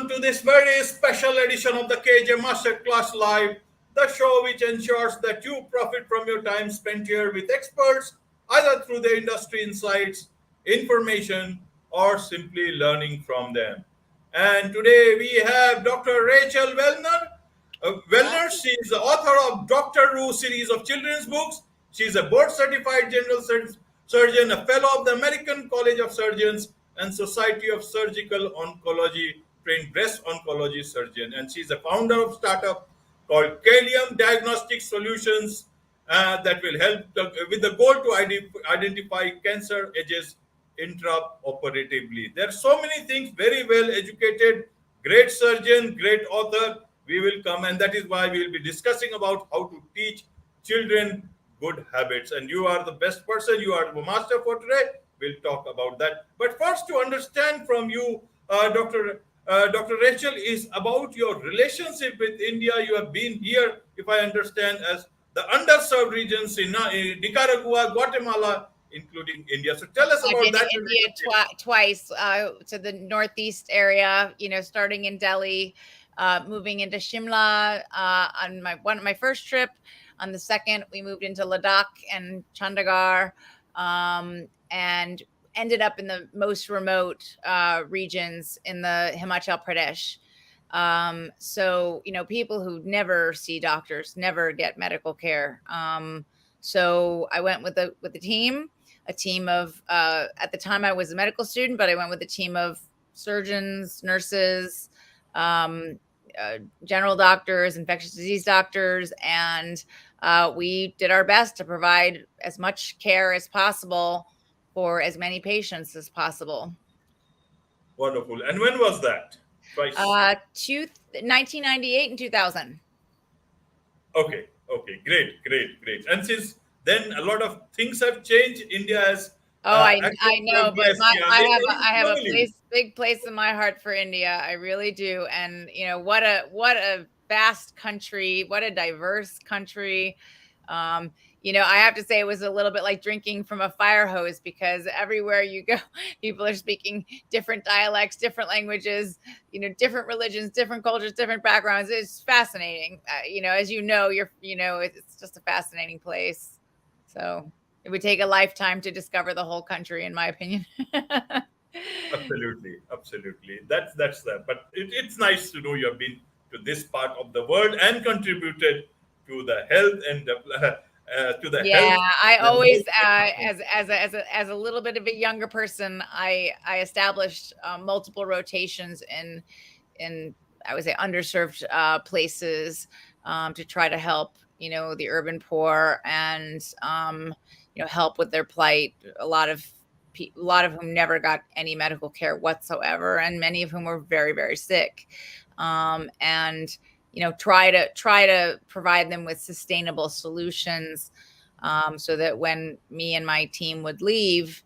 to this very special edition of the KAJ Masterclass Live, the show which ensures that you profit from your time spent here with experts, either through the industry insights, information, or simply learning from them. And today we have Dr. Rachel Wellner. Wellner, she is the author of Doctoroo series of children's books. She is a board-certified general surgeon, a fellow of the American College of Surgeons, and Society of Surgical Oncology-trained breast oncology surgeon. And she's the founder of startup called Caelum Diagnostic Solutions that will help with the goal to identify cancer edges intraoperatively. There are so many things, very well educated, great surgeon, great author. We will come, and that is why we will be discussing about how to teach children good habits. And you are the best person, you are the master for today. We'll talk about that. But first, to understand from you, Dr. Rachel, is about your relationship with India. You have been here, if I understand, as the underserved regions in Nicaragua, Guatemala, including India. So tell us I've about been that. to India twice, to the northeast area, starting in Delhi, moving into Shimla on my first trip. On the second, we moved into Ladakh and Chandigarh, and ended up in the most remote regions in the Himachal Pradesh. So, people who never see doctors, never get medical care. So I went with a team of, at the time I was a medical student, but I went with a team of surgeons, nurses, general doctors, infectious disease doctors, and we did our best to provide as much care as possible for as many patients as possible. Wonderful. And when was that? Twice. 1998 and 2000. Okay. Great. And since then, a lot of things have changed. India has. I know, but I have a big place in my heart for India. I really do. And what a vast country, what a diverse country. I have to say it was a little bit like drinking from a fire hose, because everywhere you go, people are speaking different dialects, different languages, different religions, different cultures, different backgrounds. It's fascinating. As it's just a fascinating place. So it would take a lifetime to discover the whole country, in my opinion. Absolutely. That's that. But it's nice to know you have been to this part of the world and contributed to the health and to the health. I always, as a little bit of a younger person, I established multiple rotations in I would say underserved places to try to help the urban poor and help with their plight. A lot of whom never got any medical care whatsoever, and many of whom were very, very sick. And try to provide them with sustainable solutions, so that when me and my team would leave,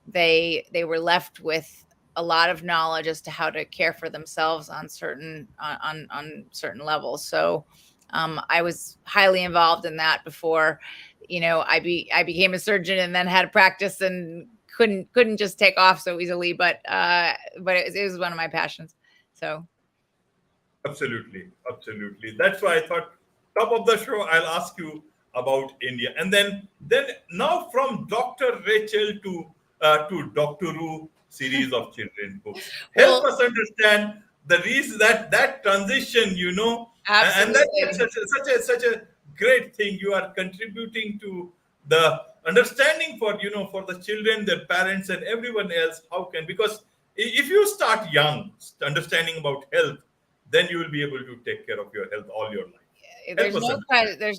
they were left with a lot of knowledge as to how to care for themselves on certain levels. So I was highly involved in that before, I became a surgeon and then had a practice and couldn't just take off so easily, but it was one of my passions. So. Absolutely. That's why I thought top of the show I'll ask you about India, and then now from Dr. Rachel to Doctoroo series of children's books. Help us understand the reason that transition. Absolutely. And that's such a great thing. You are contributing to the understanding for the children, their parents, and everyone else. Because if you start young, understanding about health, then you will be able to take care of your health all your life. There's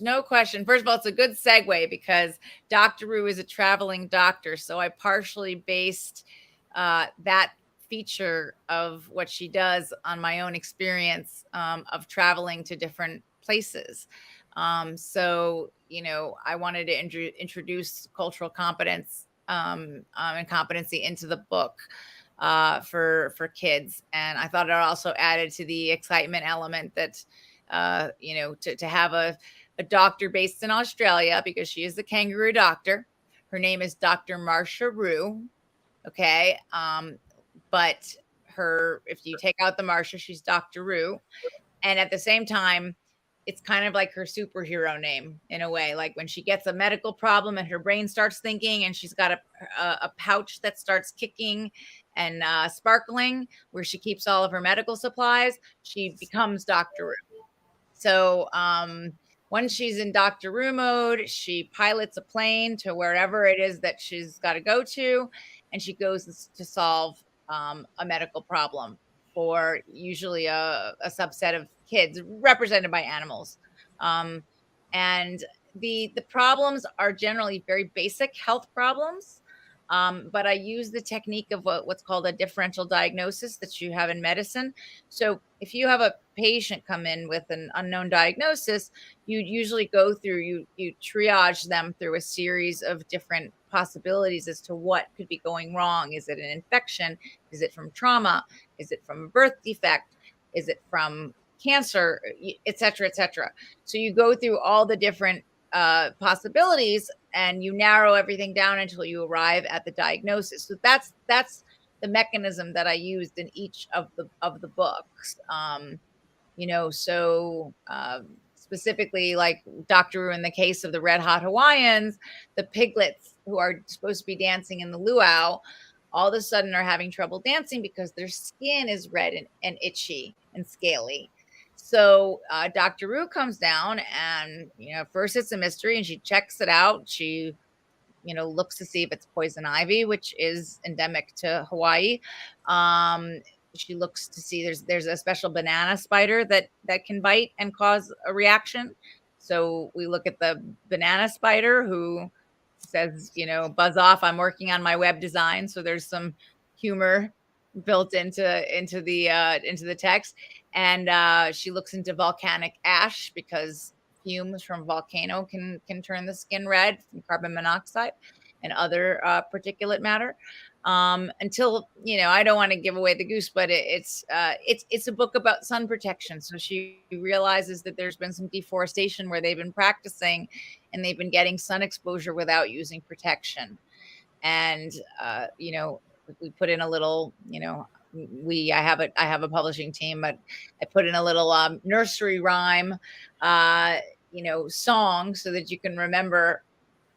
no question. First of all, it's a good segue because Doctoroo is a traveling doctor. So I partially based that feature of what she does on my own experience of traveling to different places. So, I wanted to introduce cultural competence and competency into the book for kids. And I thought it also added to the excitement element that, to have a doctor based in Australia, because she is the kangaroo doctor. Her name is Dr. Marsha Rue. Okay. But if you take out the Marcia, she's Doctoroo. And at the same time, it's kind of like her superhero name in a way. Like when she gets a medical problem and her brain starts thinking, and she's got a pouch that starts kicking and sparkling where she keeps all of her medical supplies, she becomes Doctoroo. So once she's in Doctoroo mode, she pilots a plane to wherever it is that she's got to go to, and she goes to solve a medical problem for usually a subset of kids represented by animals. And the problems are generally very basic health problems. But I use the technique of what's called a differential diagnosis that you have in medicine. So if you have a patient come in with an unknown diagnosis, you usually go through, you triage them through a series of different possibilities as to what could be going wrong. Is it an infection? Is it from trauma? Is it from a birth defect? Is it from cancer, et cetera, et cetera? So you go through all the different possibilities, and you narrow everything down until you arrive at the diagnosis. So that's the mechanism that I used in each of the books. So specifically, like Doctoroo, in the case of the Red Hot Hawaiians, the piglets who are supposed to be dancing in the luau, all of a sudden are having trouble dancing because their skin is red and itchy and scaly. So Doctoroo comes down, and first it's a mystery, and she checks it out. She looks to see if it's poison ivy, which is endemic to Hawaii. She looks to see there's a special banana spider that can bite and cause a reaction. So we look at the banana spider, who says, buzz off, I'm working on my web design. So there's some humor built into the text. And she looks into volcanic ash, because fumes from volcano can turn the skin red from carbon monoxide and other particulate matter. Until I don't want to give away the goose, but it's a book about sun protection. So she realizes that there's been some deforestation where they've been practicing, and they've been getting sun exposure without using protection. And we put in a little, I have a publishing team, but I put in a little nursery rhyme, song, so that you can remember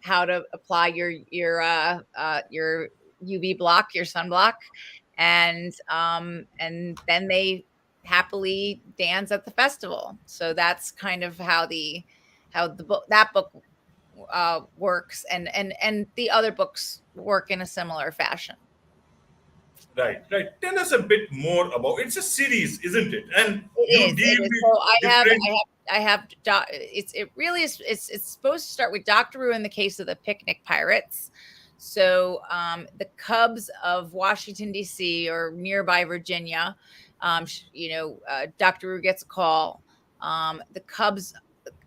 how to apply your UV block, your sunblock, and then they happily dance at the festival. So that's kind of how the book works, and the other books work in a similar fashion. Right. Tell us a bit more about. It's a series, isn't it? And you It deal is. with So different. it really is. It's supposed to start with Doctoroo in the case of the Picnic Pirates. So the Cubs of Washington D.C. or nearby Virginia, Doctoroo gets a call. The Cubs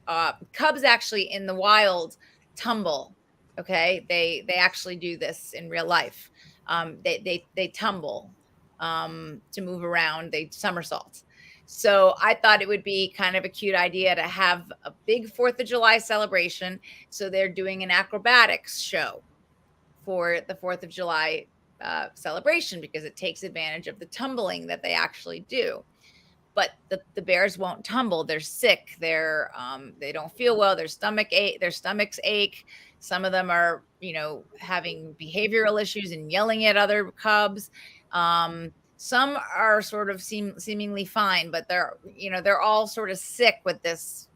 actually in the wild tumble. Okay, they actually do this in real life. They tumble to move around. They somersault. So I thought it would be kind of a cute idea to have a big 4th of July celebration. So they're doing an acrobatics show for the 4th of July celebration, because it takes advantage of the tumbling that they actually do. But the bears won't tumble. They're sick. They don't feel well. Their stomachs ache. Some of them are, having behavioral issues and yelling at other cubs. Some are sort of seemingly fine, but they're all sort of sick with this,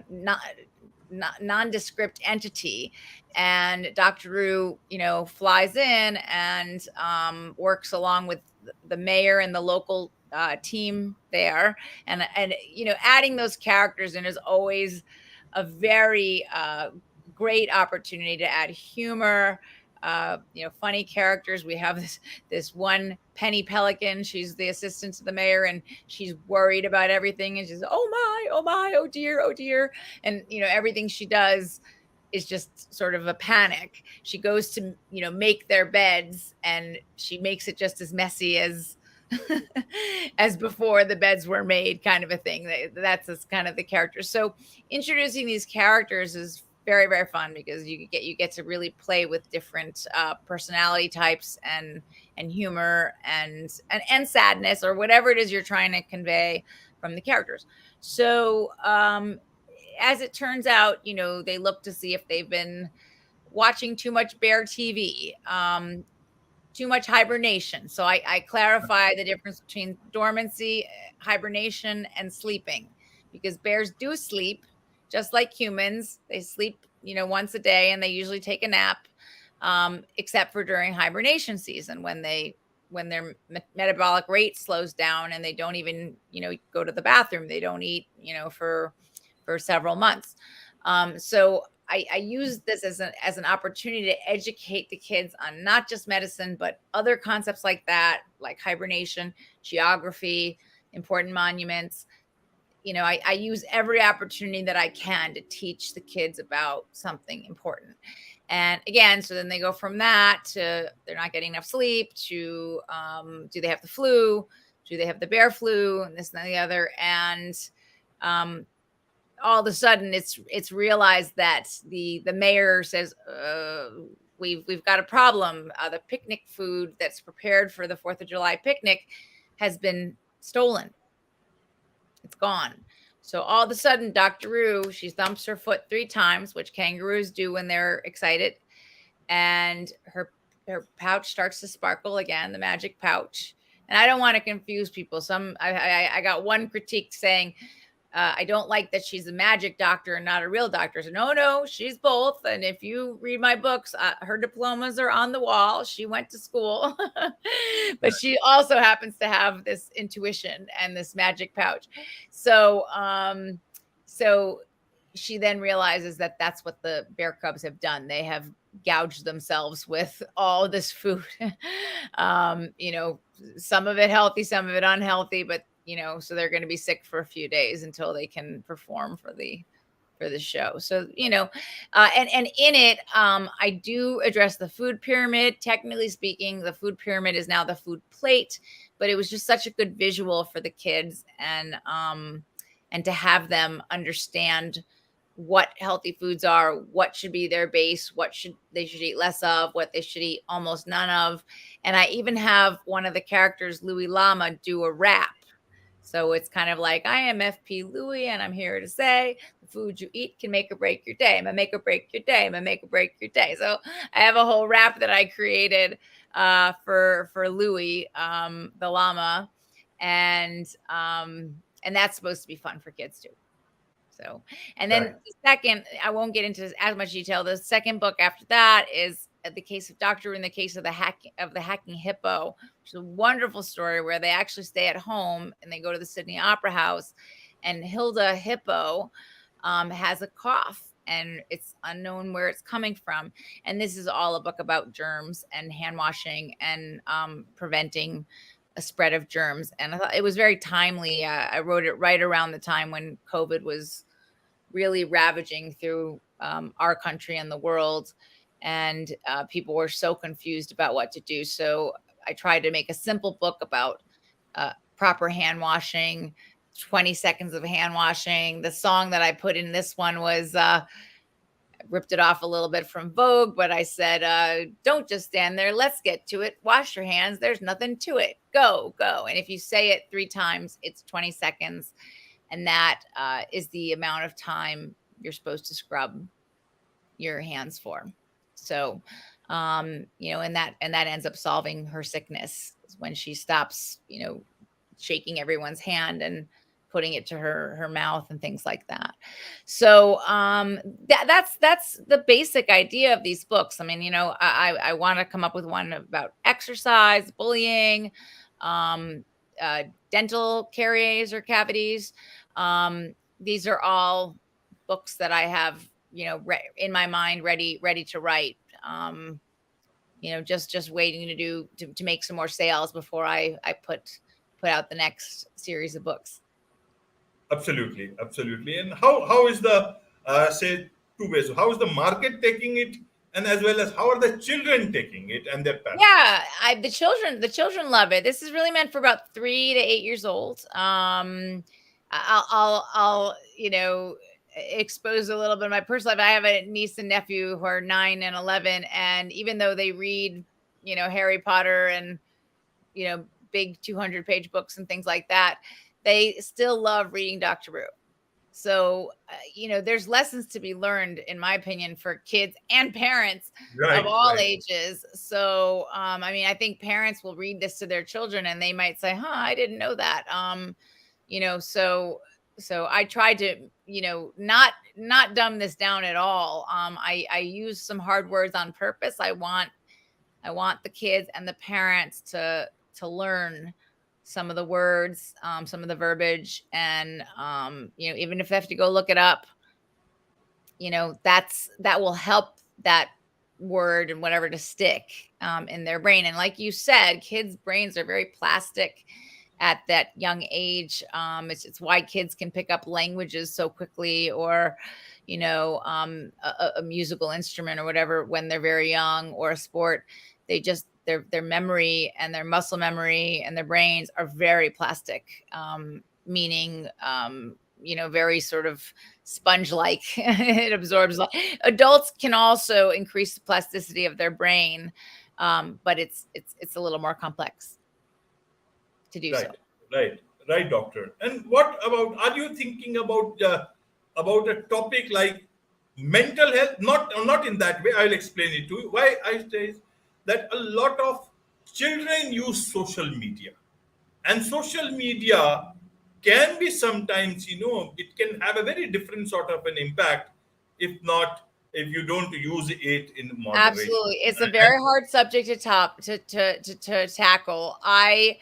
not nondescript entity. And Doctoroo, flies in and works along with the mayor and the local team there, and adding those characters in is always a very great opportunity to add humor, funny characters. We have this one Penny Pelican. She's the assistant to the mayor, and she's worried about everything, and she's, oh my, oh dear, and everything she does is just sort of a panic. She goes to make their beds, and she makes it just as messy as as before the beds were made, kind of a thing. That's kind of the character. So introducing these characters is very, very fun because you get to really play with different personality types and humor and sadness or whatever it is you're trying to convey from the characters. So as it turns out, they look to see if they've been watching too much bear TV, too much hibernation. So I clarify the difference between dormancy, hibernation, and sleeping, because bears do sleep just like humans. They sleep, once a day, and they usually take a nap, except for during hibernation season when their metabolic rate slows down and they don't even, go to the bathroom. They don't eat, for several months. So I use this as an opportunity to educate the kids on not just medicine, but other concepts like that, like hibernation, geography, important monuments. I use every opportunity that I can to teach the kids about something important. And again, so then they go from that to they're not getting enough sleep to do they have the flu? Do they have the bear flu? And this and the other. And all of a sudden it's realized that the mayor says, we've got a problem. The picnic food that's prepared for the 4th of July picnic has been stolen. It's gone. So all of a sudden, Doctoroo, she thumps her foot 3 times, which kangaroos do when they're excited, and her pouch starts to sparkle again, the magic pouch. And I don't want to confuse people. I got one critique saying, I don't like that she's a magic doctor and not a real doctor. So no, she's both. And if you read my books, her diplomas are on the wall. She went to school, but she also happens to have this intuition and this magic pouch. So, so she then realizes that that's what the bear cubs have done. They have gouged themselves with all this food. Some of it healthy, some of it unhealthy, but so they're going to be sick for a few days until they can perform for the show. So, and in it, I do address the food pyramid. Technically speaking, the food pyramid is now the food plate, but it was just such a good visual for the kids and to have them understand what healthy foods are, what should be their base, they should eat less of, what they should eat almost none of. And I even have one of the characters, Louis Llama, do a rap. So it's kind of like, I am FP Louis, and I'm here to say the food you eat can make or break your day. I'm going to make or break your day. I'm going to make or break your day. So I have a whole rap that I created for Louis, the llama. And that's supposed to be fun for kids too. So, and then the second, I won't get into as much detail. The second book after that is the case of Doctoroo in the case of the hacking hippo, which is a wonderful story where they actually stay at home and they go to the Sydney Opera House, and Hilda Hippo has a cough and it's unknown where it's coming from. And this is all a book about germs and hand washing and preventing a spread of germs. And I thought it was very timely. I wrote it right around the time when COVID was really ravaging through our country and the world. And people were so confused about what to do. So I tried to make a simple book about proper hand washing, 20 seconds of hand washing. The song that I put in this one was, ripped it off a little bit from Vogue, but I said, don't just stand there. Let's get to it. Wash your hands. There's nothing to it. Go, go. And if you say it 3 times, it's 20 seconds. And that is the amount of time you're supposed to scrub your hands for. So, and that ends up solving her sickness when she stops, shaking everyone's hand and putting it to her mouth and things like that. So that's the basic idea of these books. I mean, I want to come up with one about exercise, bullying, dental caries or cavities. These are all books that I have, in my mind, ready to write. Just waiting to make some more sales before I put out the next series of books. Absolutely. And how is the say 2 ways? How is the market taking it, and as well as how are the children taking it and their parents? Yeah, the children love it. This is really meant for about 3 to 8 years old. I'll expose a little bit of my personal life. I have a niece and nephew who are 9 and 11, and even though they read, Harry Potter and, big 200-page books and things like that, they still love reading Doctoroo. So, there's lessons to be learned, in my opinion, for kids and parents of Right, all right. ages. So, I think parents will read this to their children and they might say, "Huh, I didn't know that." So I tried to, not dumb this down at all. I use some hard words on purpose. I want the kids and the parents to learn some of the words, some of the verbiage, and even if they have to go look it up, that will help that word and whatever to stick in their brain. And like you said, kids' brains are very plastic at that young age. It's why kids can pick up languages so quickly, or a musical instrument or whatever when they're very young, or a sport. They just their memory and their muscle memory and their brains are very plastic, meaning very sort of sponge like. It absorbs. Adults can also increase the plasticity of their brain, but it's a little more complex to do so. Right, right, right, doctor. And what about? Are you thinking about a topic like mental health? Not in that way. I'll explain it to you. Why I say that a lot of children use social media, and social media can be sometimes, it can have a very different sort of an impact, if you don't use it in moderation. Absolutely. It's a And very hard subject to tackle. I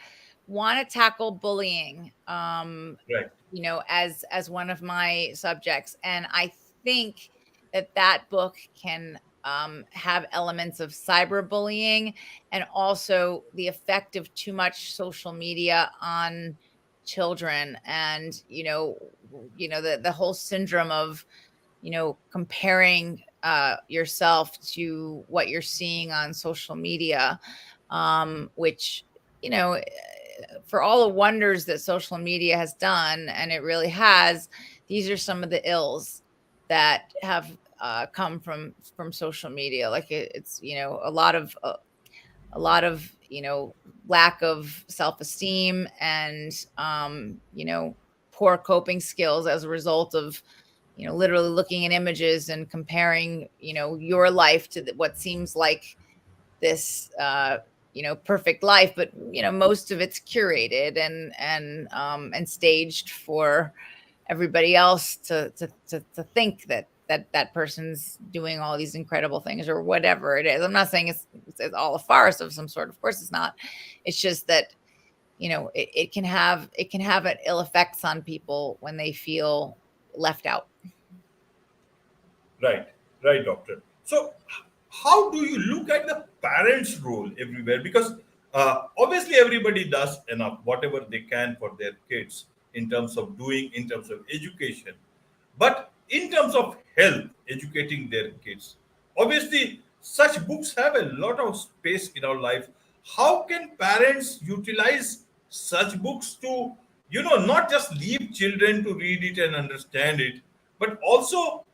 want to tackle bullying, right, as one of my subjects. And I think that book can have elements of cyberbullying, and also the effect of too much social media on children, and the whole syndrome of comparing yourself to what you're seeing on social media, which, you know, for all the wonders that social media has done, and it really has, these are some of the ills that have come from social media. Like it's a lot of lack of self-esteem, and poor coping skills as a result of literally looking at images and comparing your life to what seems like this perfect life, but most of it's curated and staged for everybody else to think that person's doing all these incredible things or whatever it is. I'm not saying it's all a farce of some sort. Of course it's not. It's just that it can have an ill effects on people when they feel left out. right, right, doctor. So, how do you look at the parents' role everywhere? Because obviously, everybody does enough, whatever they can for their kids in terms of education. But in terms of health, educating their kids, obviously, such books have a lot of space in our life. How can parents utilize such books to, not just leave children to read it and understand it, but also,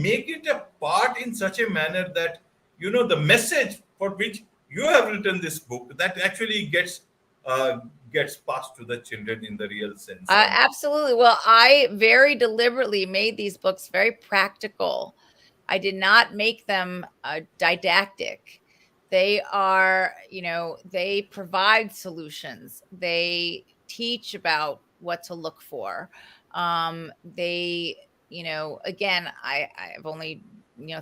make it a part in such a manner that, the message for which you have written this book that actually uh, gets passed to the children in the real sense. And Absolutely. Well, I very deliberately made these books very practical. I did not make them didactic. They are, they provide solutions. They teach about what to look for. They, again, I've only,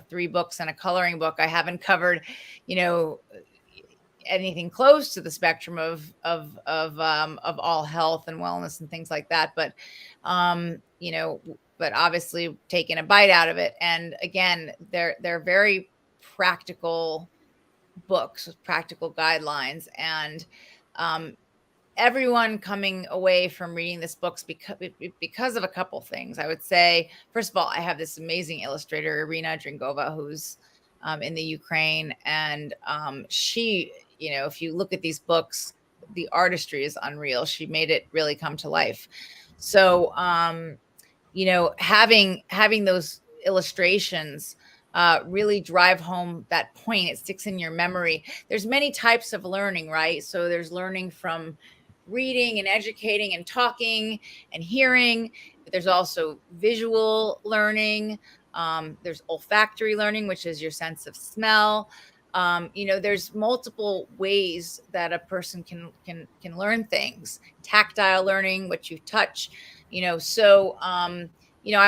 3 books and a coloring book. I haven't covered, you know, anything close to the spectrum of all health and wellness and things like that. But obviously taking a bite out of it. And again, they're very practical books with practical guidelines, and everyone coming away from reading this books because of a couple things. I would say, first of all, I have this amazing illustrator, Irina Dringova, who's in the Ukraine, and she, if you look at these books, the artistry is unreal. She made it really come to life. So having those illustrations really drive home that point. It sticks in your memory. There's many types of learning, right? So there's learning from reading and educating and talking and hearing, but there's also visual learning. There's olfactory learning, which is your sense of smell. There's multiple ways that a person can learn things. Tactile learning, what you touch. I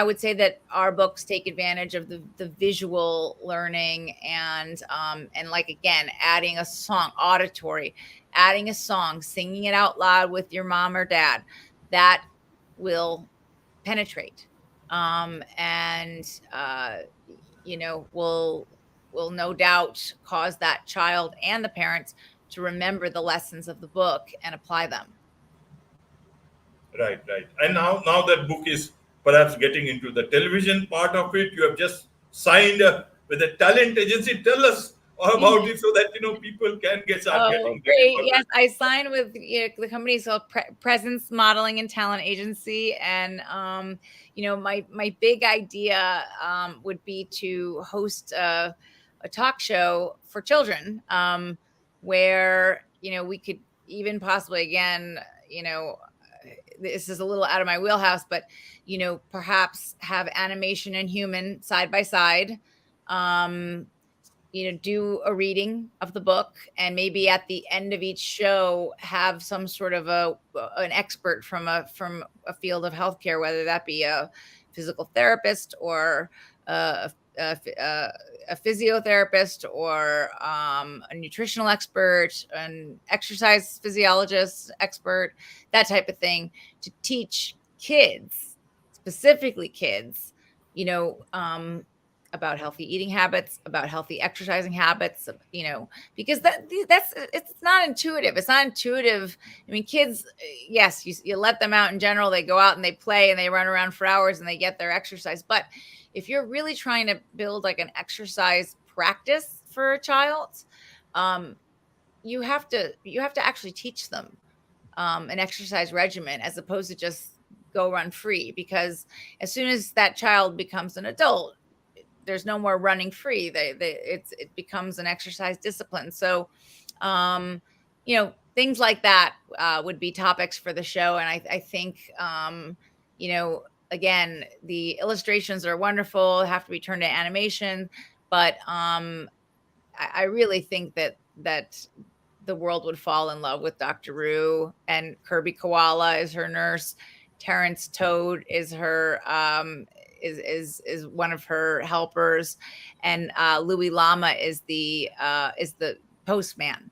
would say that our books take advantage of the visual learning and like, again, adding a song, auditory, adding a song, singing it out loud with your mom or dad, that will penetrate, and will no doubt cause that child and the parents to remember the lessons of the book and apply them. Right, right. And now that book is perhaps getting into the television part of it. You have just signed with a talent agency. Tell us about it so that people can start Oh, getting ready great. for Yes, that. I signed with the company called Presence Modeling and Talent Agency. And, my big idea would be to host a talk show for children, where, we could even possibly, again, this is a little out of my wheelhouse, but, perhaps have animation and human side by side. Do a reading of the book, and maybe at the end of each show have some sort of an expert from a field of healthcare, whether that be a physical therapist or a physiotherapist or a nutritional expert, an exercise physiologist expert, that type of thing, to teach kids, specifically kids, about healthy eating habits, about healthy exercising habits, because it's not intuitive. It's not intuitive. I mean, kids, yes, you let them out in general, they go out and they play and they run around for hours and they get their exercise. But if you're really trying to build like an exercise practice for a child, you have to actually teach them an exercise regimen, as opposed to just go run free, because as soon as that child becomes an adult, there's no more running free. It becomes an exercise discipline. So, things like that would be topics for the show. And I think, again, the illustrations are wonderful, have to be turned to animation, but I really think that the world would fall in love with Doctoroo, and Kirby Koala is her nurse. Terrence Toad is her is one of her helpers, and Louis Llama is the postman.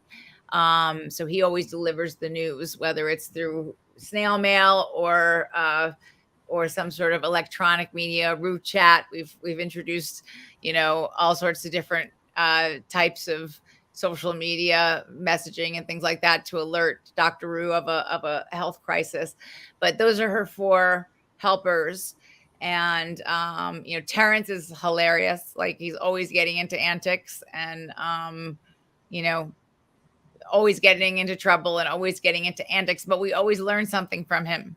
So he always delivers the news, whether it's through snail mail or some sort of electronic media, root chat. We've introduced, all sorts of different types of social media messaging and things like that to alert Doctoroo of a health crisis. But those are her 4 helpers. And Terrence is hilarious. Like, he's always getting into antics and always getting into trouble and always getting into antics, but we always learn something from him,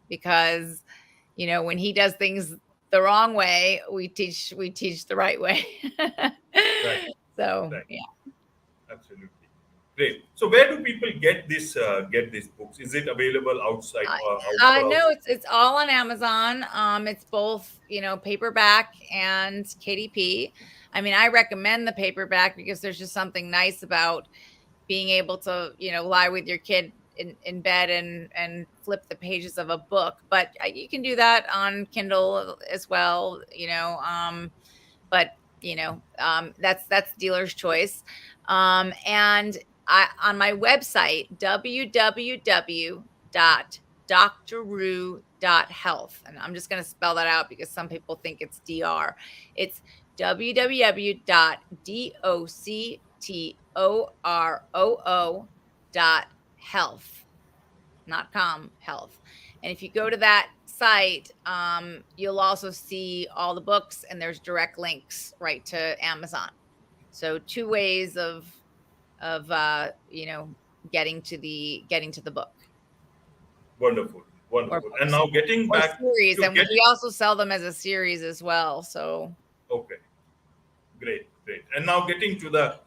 because when he does things the wrong way, we teach the right way. Right, So right. yeah. Absolutely. Great. So where do people get these books? Is it available outside or No, it's all on Amazon. It's both, paperback and KDP. I mean, I recommend the paperback because there's just something nice about being able to, lie with your kid in bed and flip the pages of a book. But you can do that on Kindle as well, but that's dealer's choice. And on my website, www.doctoroo.health, and I'm just going to spell that out because some people think it's DR. It's www.doctoroo.health, not com, health. And if you go to that site, you'll also see all the books, and there's direct links right to Amazon. So 2 ways of getting to the book. wonderful. Wonderful. And now getting or back series, to and we also sell them as a series as well. So okay, great, great. And now getting to the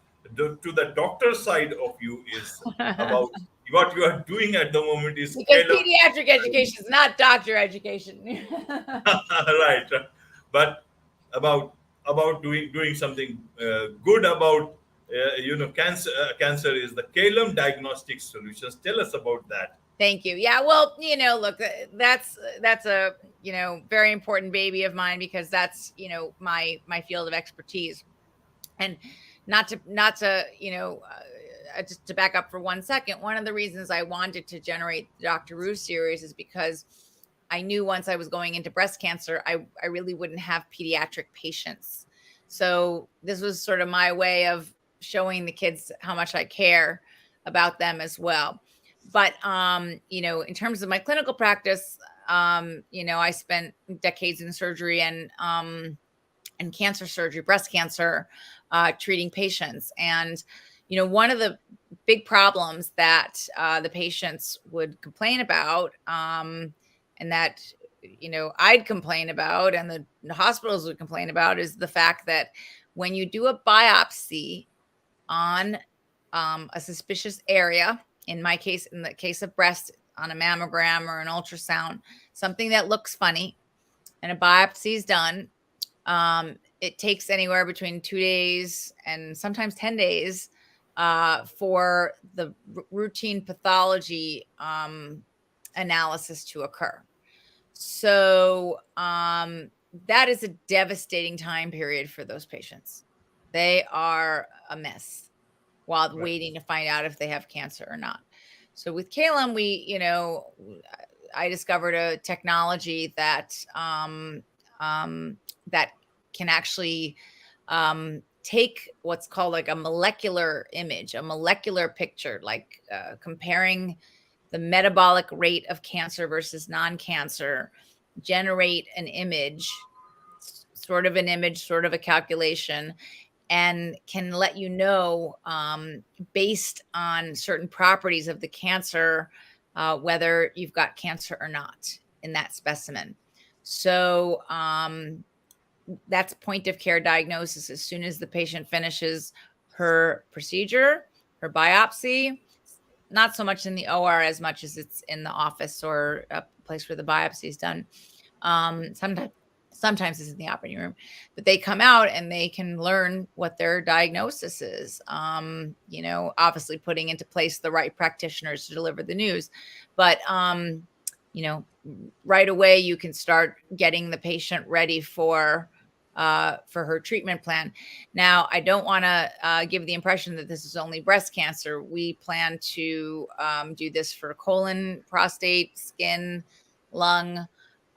doctor side of you is about what you are doing at the moment is because scale up. pediatric education is not doctor education. Right, but about doing something good about cancer is the Caelum Diagnostic Solutions. Tell us about that. Thank you. Yeah, well, look, that's a very important baby of mine, because that's my field of expertise. And not to just to back up for 1 second, one of the reasons I wanted to generate the Doctoroo series is because I knew once I was going into breast cancer, I really wouldn't have pediatric patients. So this was sort of my way of showing the kids how much I care about them as well. But in terms of my clinical practice, I spent decades in surgery and cancer surgery, breast cancer, treating patients. And, one of the big problems that the patients would complain about, and that, I'd complain about, and the hospitals would complain about, is the fact that when you do a biopsy on a suspicious area, in my case, in the case of breast, on a mammogram or an ultrasound, something that looks funny, and a biopsy is done, it takes anywhere between 2 days and sometimes 10 days for the routine pathology analysis to occur. So that is a devastating time period for those patients. They are a mess while waiting to find out if they have cancer or not. So with Caelum, I discovered a technology that that can actually take what's called like a molecular image, a molecular picture, like comparing the metabolic rate of cancer versus non-cancer, generate an image, sort of a calculation, and can let you know, based on certain properties of the cancer, whether you've got cancer or not in that specimen. So that's point of care diagnosis. As soon as the patient finishes her procedure, her biopsy, not so much in the OR as much as it's in the office or a place where the biopsy is done. Sometimes it's in the operating room, but they come out and they can learn what their diagnosis is. Obviously putting into place the right practitioners to deliver the news, but right away you can start getting the patient ready for her treatment plan. Now, I don't want to give the impression that this is only breast cancer. We plan to do this for colon, prostate, skin, lung,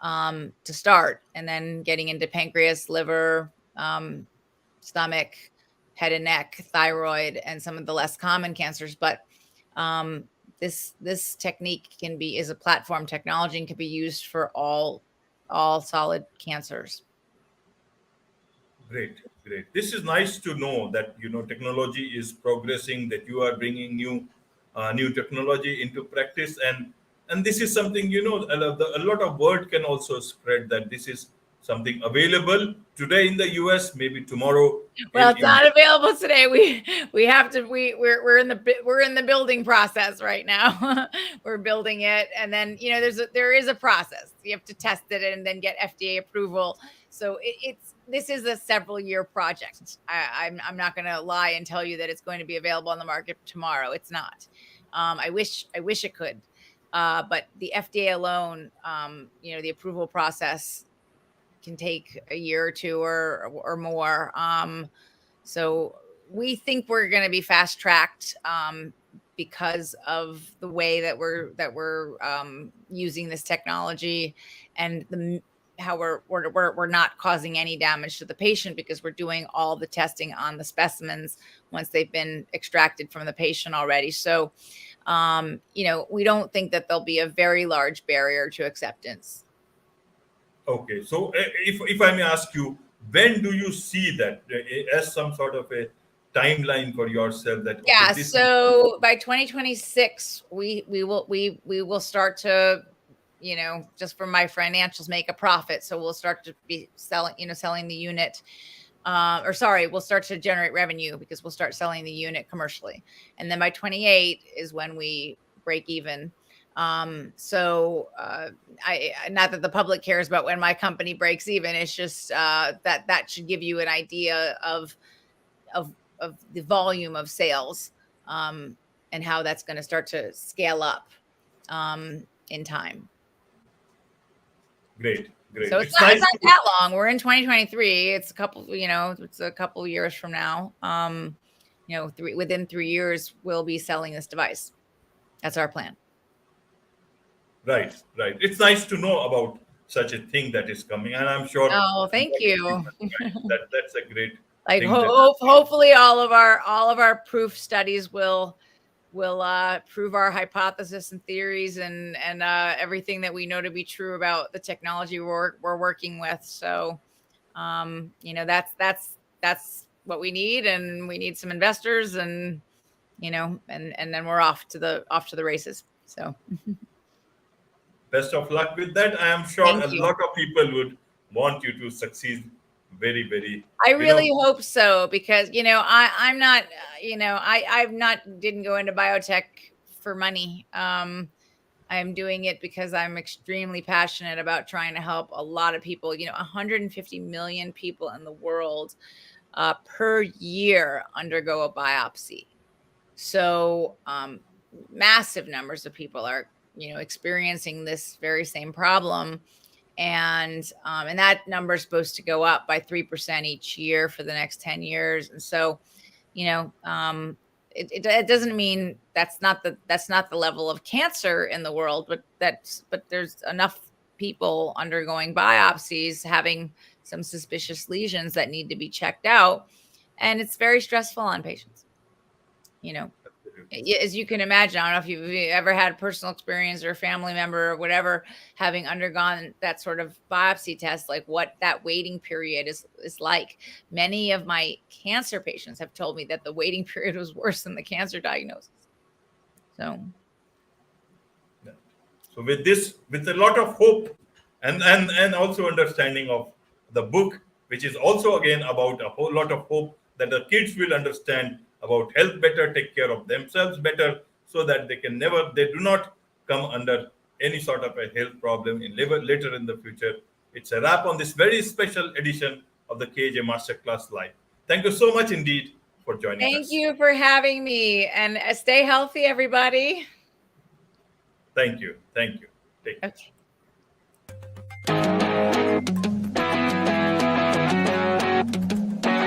to start, and then getting into pancreas, liver, stomach, head and neck, thyroid, and some of the less common cancers. But this technique is a platform technology and can be used for all solid cancers. Great, great. This is nice to know that technology is progressing, that you are bringing new technology into practice, and this is something a lot of word can also spread that this is something available today in the US, maybe tomorrow. Well, it's not available today. We're in the building process right now. We're building it, and then there is a process. You have to test it and then get FDA approval. So this is a several year project. I'm not going to lie and tell you that it's going to be available on the market tomorrow. It's not. I wish it could, but the FDA alone, the approval process can take a year or two or more. So we think we're going to be fast tracked because of the way that we're using this technology, and how we're not causing any damage to the patient, because we're doing all the testing on the specimens once they've been extracted from the patient already. So, we don't think that there'll be a very large barrier to acceptance. Okay, so if I may ask you, when do you see that as some sort of a timeline for yourself? That okay, so by 2026, we will start to just for my financials, make a profit. So we'll start to be selling the unit. We'll start to generate revenue because we'll start selling the unit commercially. And then by 28 is when we break even. Not that the public cares about when my company breaks even. It's just that should give you an idea of the volume of sales and how that's going to start to scale up in time. Great. So it's not that long. We're in 2023. It's a couple years from now. Within 3 years, we'll be selling this device. That's our plan. Right. It's nice to know about such a thing that is coming, and I'm sure. Oh, thank you. That's a great. Like hopefully all of our proof studies will prove our hypothesis and theories and everything that we know to be true about the technology we're working with. So, that's what we need, and we need some investors, and then we're off to the races. So, best of luck with that. I am sure a lot of people would want you to succeed. Very, very. I really hope so, because I'm not, didn't go into biotech for money. I'm doing it because I'm extremely passionate about trying to help a lot of people. 150 million people in the world per year undergo a biopsy. So massive numbers of people are, experiencing this very same problem. And that number is supposed to go up by 3% each year for the next 10 years. And so, it doesn't mean that's not the level of cancer in the world, but there's enough people undergoing biopsies, having some suspicious lesions that need to be checked out. And it's very stressful on patients. As you can imagine, I don't know if you've ever had personal experience or a family member or whatever having undergone that sort of biopsy test, like what that waiting period is like. Many of my cancer patients have told me that the waiting period was worse than the cancer diagnosis. So with a lot of hope and also understanding of the book, which is also again about a whole lot of hope that the kids will understand about health better, take care of themselves better, so that they do not come under any sort of a health problem later in the future. It's a wrap on this very special edition of the KAJ Masterclass Live. Thank you so much indeed for joining us. Thank you for having me, and stay healthy, everybody. Thank you. Take care. Okay.